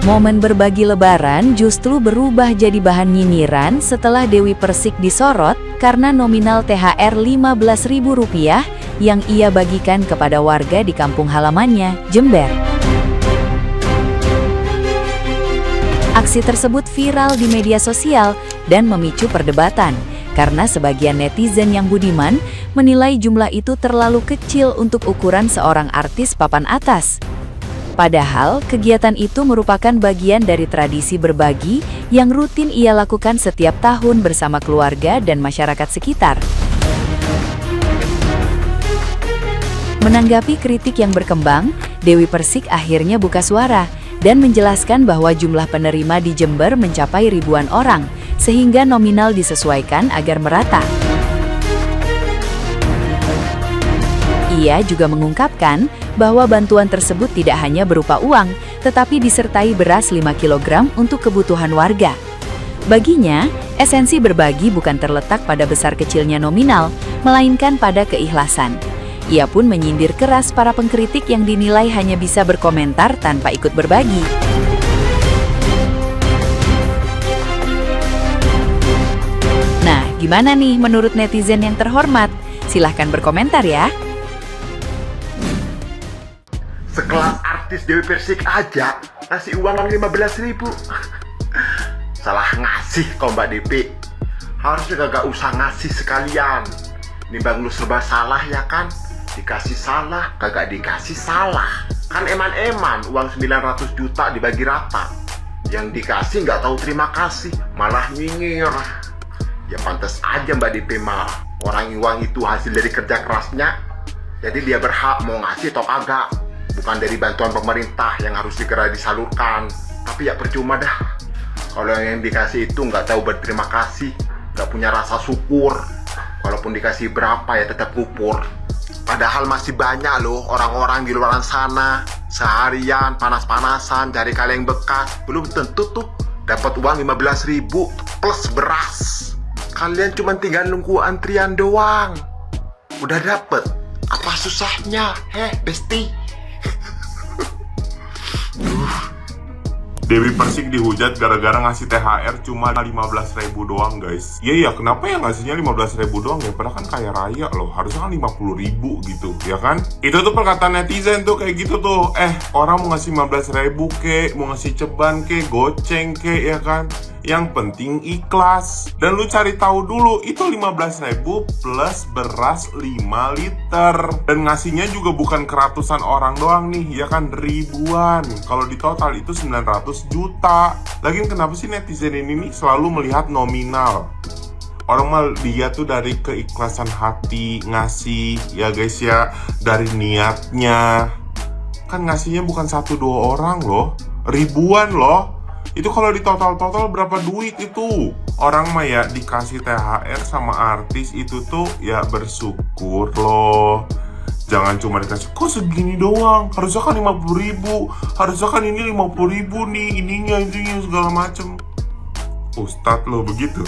Momen berbagi lebaran justru berubah jadi bahan nyinyiran setelah Dewi Persik disorot karena nominal THR Rp15.000 yang ia bagikan kepada warga di kampung halamannya, Jember. Aksi tersebut viral di media sosial dan memicu perdebatan karena sebagian netizen yang budiman menilai jumlah itu terlalu kecil untuk ukuran seorang artis papan atas. Padahal, kegiatan itu merupakan bagian dari tradisi berbagi yang rutin ia lakukan setiap tahun bersama keluarga dan masyarakat sekitar. Menanggapi kritik yang berkembang, Dewi Persik akhirnya buka suara dan menjelaskan bahwa jumlah penerima di Jember mencapai ribuan orang, sehingga nominal disesuaikan agar merata. Ia juga mengungkapkan bahwa bantuan tersebut tidak hanya berupa uang, tetapi disertai beras 5 kg untuk kebutuhan warga. Baginya, esensi berbagi bukan terletak pada besar kecilnya nominal, melainkan pada keikhlasan. Ia pun menyindir keras para pengkritik yang dinilai hanya bisa berkomentar tanpa ikut berbagi. Nah, gimana nih menurut netizen yang terhormat? Silahkan berkomentar ya. Sekelas artis Dewi Persik aja ngasih uang 15.000. Salah ngasih kok Mbak DP. Harusnya gak usah ngasih sekalian. Nimbang lu serba salah ya kan? Dikasih salah, kagak dikasih salah. Kan eman-eman uang 900 juta dibagi rata. Yang dikasih nggak tahu terima kasih, malah nyinyir. Ya pantas aja Mbak DP mah. Orang uang itu hasil dari kerja kerasnya, jadi dia berhak mau ngasih atau kagak. Bukan dari bantuan pemerintah yang harus segera disalurkan. Tapi ya percuma dah. Kalau yang dikasih itu nggak tahu berterima kasih, nggak punya rasa syukur. Walaupun dikasih berapa ya tetap kupur. Padahal masih banyak loh orang-orang di luar sana seharian panas-panasan cari kaleng bekas, belum tentu tuh dapat uang 15.000 plus beras. Kalian cuma tinggal nunggu antrian doang. Udah dapet. Apa susahnya? Besti? Dewi Persik dihujat gara-gara ngasih THR cuma 15.000 doang guys. Iya kenapa ya ngasihnya 15.000 doang ya? Padahal kan kaya raya loh, harusnya kan 50.000 gitu, ya kan? Itu tuh perkataan netizen tuh kayak gitu tuh. Orang mau ngasih 15.000 kek, mau ngasih ceban kek, goceng kek, ya kan? Yang penting ikhlas. Dan lu cari tahu dulu, itu 15.000 plus beras 5 liter. Dan ngasihnya juga bukan ke ratusan orang doang nih, ya kan? Ribuan. Kalau di total itu 900 juta. Lagian kenapa sih netizen ini nih selalu melihat nominal? Orang mah dia tuh dari keikhlasan hati ngasih, ya guys ya, dari niatnya. Kan ngasihnya bukan 1-2 orang loh, ribuan loh. Itu kalau di total berapa duit itu? Orang mah ya dikasih THR sama artis itu tuh ya bersyukur loh. Jangan cuma dikasih, kok segini doang? Harusnya kan 50.000. Harusnya kan ini 50.000 nih, ininya segala macem. Ustadz lo begitu?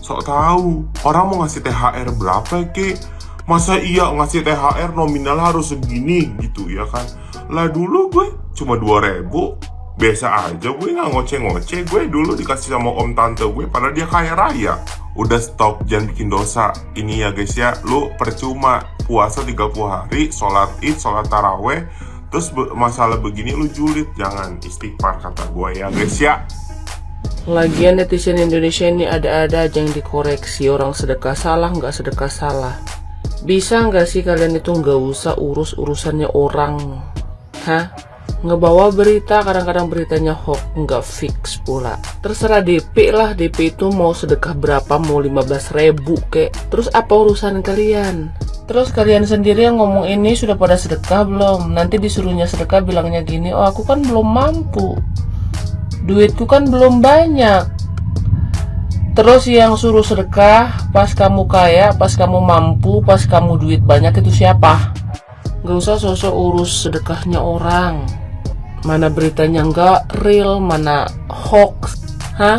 Sok tahu. Orang mau ngasih THR berapa kek? Masa iya ngasih THR nominal harus segini gitu ya kan? Lah dulu gue cuma 2.000. Biasa aja, gue gak ngoceh-ngoceh. Gue dulu dikasih sama om tante gue, padahal dia kaya raya. Udah stop, jangan bikin dosa. Ini ya guys ya, lu percuma puasa 30 hari, sholat id, sholat taraweh, terus masalah begini lu julid. Jangan, istighfar kata gue ya guys ya. Lagian netizen Indonesia ini ada-ada aja yang dikoreksi. Orang sedekah salah, nggak sedekah salah. Bisa nggak sih kalian itu nggak usah urus urusannya orang? Ngebawa berita, kadang-kadang beritanya hoax, nggak fix pula. Terserah DP lah, DP itu mau sedekah berapa, mau 15.000 kek. Terus apa urusan kalian? Terus kalian sendiri yang ngomong ini sudah pada sedekah belum? Nanti disuruhnya sedekah bilangnya gini, oh aku kan belum mampu, duitku kan belum banyak. Terus yang suruh sedekah pas kamu kaya, pas kamu mampu, pas kamu duit banyak itu siapa? Gak usah sosok urus sedekahnya orang. Mana beritanya nggak real, mana hoax.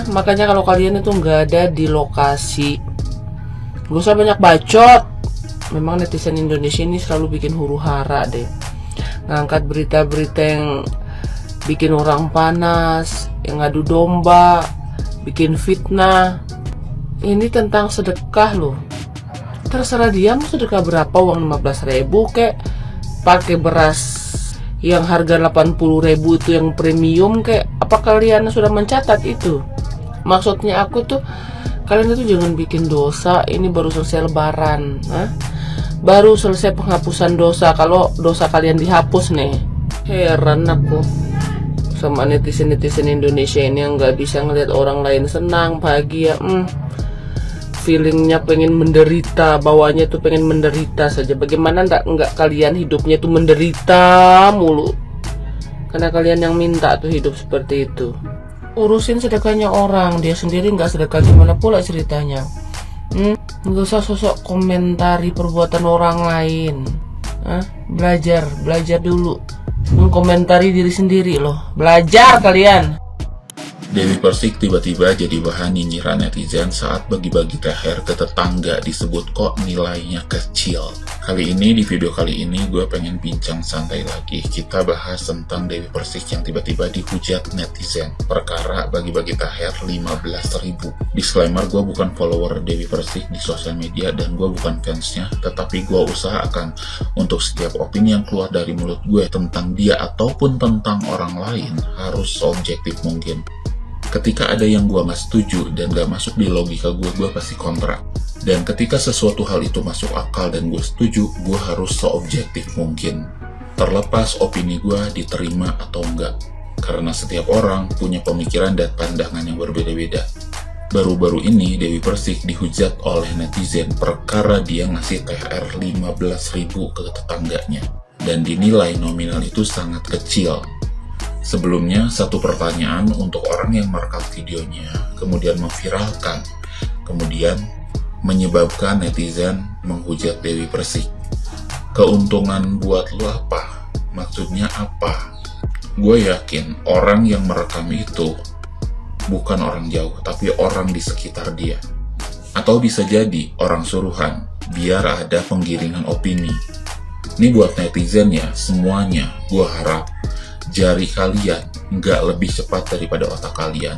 Makanya kalau kalian itu nggak ada di lokasi, gak usah banyak bacot. Memang netizen Indonesia ini selalu bikin huru hara deh. Ngangkat berita-berita yang bikin orang panas, yang ngadu domba, bikin fitnah. Ini tentang sedekah loh. Terserah dia mau sedekah berapa, uang 15.000 kek, pakai beras yang harga 80.000 itu yang premium kek. Apa kalian sudah mencatat itu? Maksudnya aku tuh, kalian itu jangan bikin dosa. Ini baru selesai lebaran, baru selesai penghapusan dosa. Kalau dosa kalian dihapus nih, heran aku sama netizen Indonesia ini yang nggak bisa ngelihat orang lain senang, bahagia. Feelingnya pengen menderita, bawahnya tuh pengen menderita saja. Bagaimana nggak kalian hidupnya tuh menderita mulu? Karena kalian yang minta tuh hidup seperti itu. Urusin sedekahnya orang, dia sendiri nggak sedekah, gimana pula ceritanya? Nggak usah sosok komentari perbuatan orang lain. Belajar dulu. Mengkomentari diri sendiri loh. Belajar kalian. Dewi Persik tiba-tiba jadi bahan nyinyiran netizen saat bagi-bagi THR ke tetangga disebut kok nilainya kecil. Kali ini, di video kali ini, gue pengen bincang santai lagi. Kita bahas tentang Dewi Persik yang tiba-tiba dihujat netizen. Perkara bagi-bagi THR 15.000. Disclaimer, gue bukan follower Dewi Persik di sosial media dan gue bukan fansnya. Tetapi gue usahakan untuk setiap opini yang keluar dari mulut gue tentang dia ataupun tentang orang lain harus seobjektif mungkin. Ketika ada yang gue gak setuju dan gak masuk di logika gue pasti kontra. Dan ketika sesuatu hal itu masuk akal dan gue setuju, gue harus seobjektif mungkin. Terlepas opini gue diterima atau enggak. Karena setiap orang punya pemikiran dan pandangan yang berbeda-beda. Baru-baru ini Dewi Persik dihujat oleh netizen perkara dia ngasih THR 15.000 ke tetangganya. Dan dinilai nominal itu sangat kecil. Sebelumnya, satu pertanyaan untuk orang yang merekam videonya, kemudian memviralkan, kemudian menyebabkan netizen menghujat Dewi Persik. Keuntungan buat lo apa? Maksudnya apa? Gue yakin orang yang merekam itu bukan orang jauh, tapi orang di sekitar dia. Atau bisa jadi orang suruhan, biar ada penggiringan opini. Ini buat netizen ya, semuanya, gue harap jari kalian nggak lebih cepat daripada otak kalian.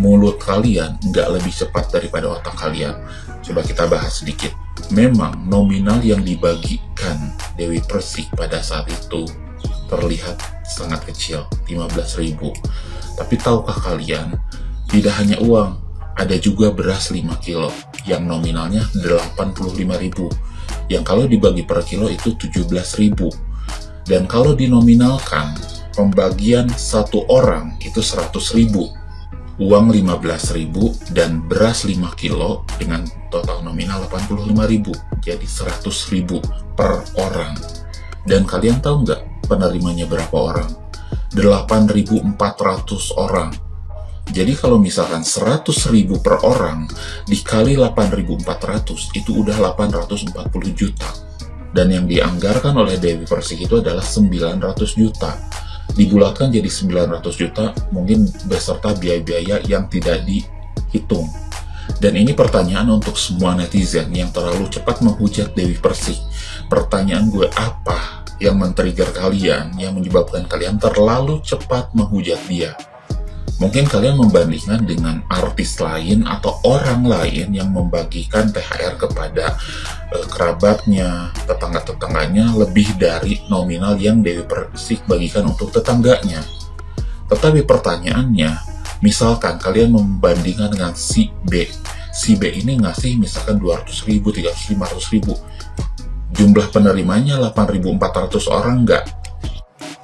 Mulut kalian nggak lebih cepat daripada otak kalian. Coba kita bahas sedikit. Memang nominal yang dibagikan Dewi Persik pada saat itu terlihat sangat kecil, 15.000. Tapi tahukah kalian, tidak hanya uang, ada juga beras 5 kilo yang nominalnya 85.000. Yang kalau dibagi per kilo itu 17.000. Dan kalau dinominalkan, pembagian satu orang itu 100.000, uang 15.000 dan beras 5 kilo dengan total nominal 85.000, jadi 100.000 per orang. Dan kalian tahu nggak penerimanya berapa orang? 8.400 orang. Jadi kalau misalkan 100.000 per orang dikali 8.400 itu udah 840 juta. Dan yang dianggarkan oleh Dewi Persik itu adalah 900 juta. Dibulatkan jadi 900 juta mungkin beserta biaya-biaya yang tidak dihitung. Dan ini pertanyaan untuk semua netizen yang terlalu cepat menghujat Dewi Persik. Pertanyaan gue, apa yang men-trigger kalian, yang menyebabkan kalian terlalu cepat menghujat dia? Mungkin kalian membandingkan dengan artis lain atau orang lain yang membagikan THR kepada kerabatnya, tetangga-tetangganya lebih dari nominal yang Dewi Persik bagikan untuk tetangganya. Tetapi pertanyaannya, misalkan kalian membandingkan dengan si B. Si B ini ngasih misalkan 200.000, 300.000, 500.000. Jumlah penerimanya 8.400 orang nggak?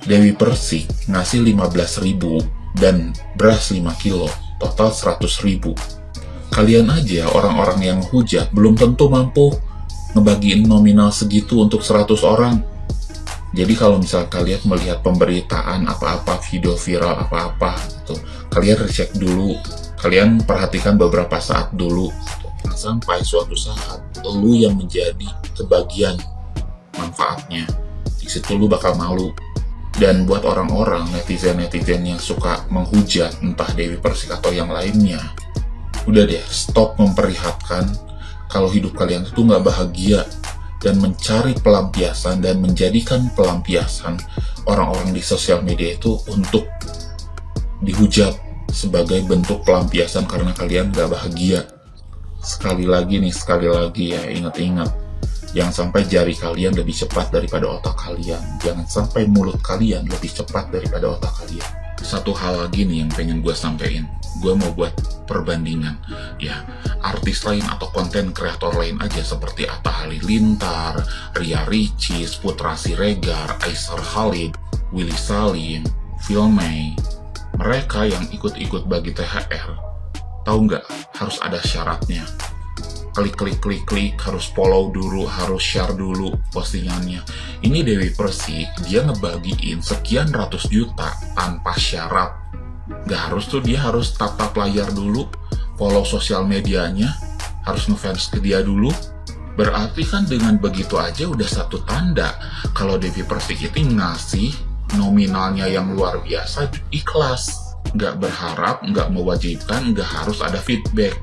Dewi Persik ngasih 15.000 dan beras 5 kilo, total 100.000. Kalian aja orang-orang yang hujat belum tentu mampu ngebagiin nominal segitu untuk 100 orang. Jadi kalau misal kalian melihat pemberitaan apa-apa, video viral apa-apa gitu, kalian recheck dulu, kalian perhatikan beberapa saat dulu, sampai suatu saat lu yang menjadi kebagian manfaatnya. Di situ lu bakal malu. Dan buat orang-orang netizen-netizen yang suka menghujat entah Dewi Persik atau yang lainnya, udah deh, stop memperlihatkan kalau hidup kalian itu nggak bahagia dan mencari pelampiasan dan menjadikan pelampiasan orang-orang di sosial media itu untuk dihujat sebagai bentuk pelampiasan karena kalian gak bahagia. Sekali lagi ya, ingat-ingat, jangan sampai jari kalian lebih cepat daripada otak kalian, jangan sampai mulut kalian lebih cepat daripada otak kalian. Satu hal lagi nih yang pengen gue sampein, gue mau buat perbandingan ya, artis lain atau konten kreator lain aja seperti Atta Halilintar, Ria Ricis, Putra Siregar, Aisar Khalid, Willy Salim, Filmay. Mereka yang ikut-ikut bagi THR, tahu nggak, harus ada syaratnya. Klik, harus follow dulu, harus share dulu postingannya. Ini Dewi Persik, dia ngebagiin sekian ratus juta tanpa syarat. Nggak harus tuh, dia harus tap layar dulu, follow sosial medianya, harus ngefans ke dia dulu. Berarti kan dengan begitu aja udah satu tanda kalau Dewi Persik itu ngasih nominalnya yang luar biasa, ikhlas, nggak berharap, nggak mewajibkan, nggak harus ada feedback.